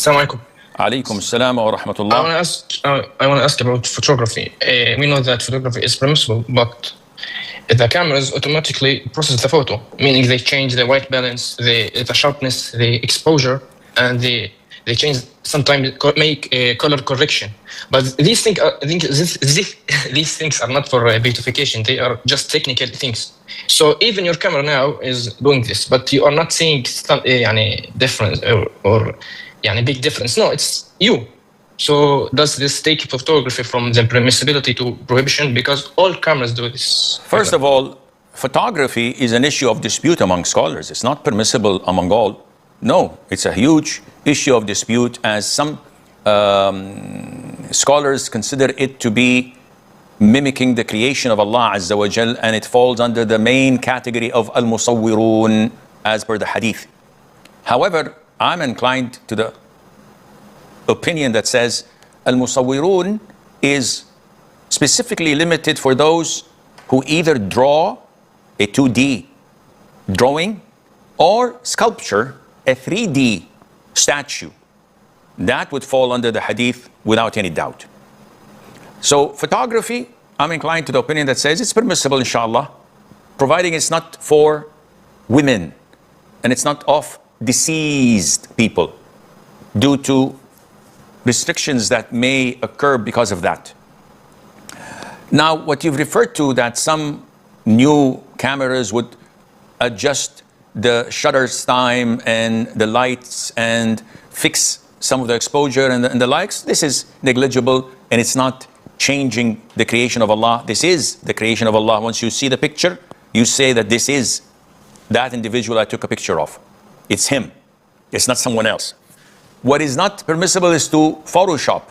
Assalamu alaikum. Alaikum assalam wa rahmatullah. I want to ask about photography. We know that photography is permissible, but the cameras automatically process the photo, meaning they change the white balance, the sharpness, the exposure, and they change, sometimes make a color correction. But these things, I think these things are not for beautification. They are just technical things. So even your camera now is doing this, but you are not seeing some difference or big difference. No, it's you. So does this take photography from the permissibility to prohibition? Because all cameras do this. First of all, photography is an issue of dispute among scholars. It's not permissible among all. No, it's a huge issue of dispute, as some scholars consider it to be mimicking the creation of Allah Azza wa Jal, and it falls under the main category of al-musawwirun as per the hadith. However, I'm inclined to the opinion that says al-musawwirun is specifically limited for those who either draw a 2D drawing or sculpture a 3D statue. That would fall under the hadith without any doubt. So photography, I'm inclined to the opinion that says it's permissible, inshallah, providing it's not for women and it's not of deceased people due to restrictions that may occur because of that. Now, what you've referred to, that some new cameras would adjust the shutter time and the lights and fix some of the exposure and the likes, this is negligible, and it's not changing the creation of Allah. This is the creation of Allah. Once you see the picture, you say that this is that individual I took a picture of. It's him. It's not someone else. What is not permissible is to Photoshop.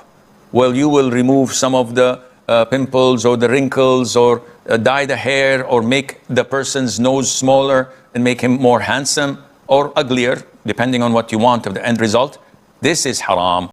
Well, you will remove some of the pimples or the wrinkles, or dye the hair, or make the person's nose smaller and make him more handsome or uglier, depending on what you want of the end result. This is haram.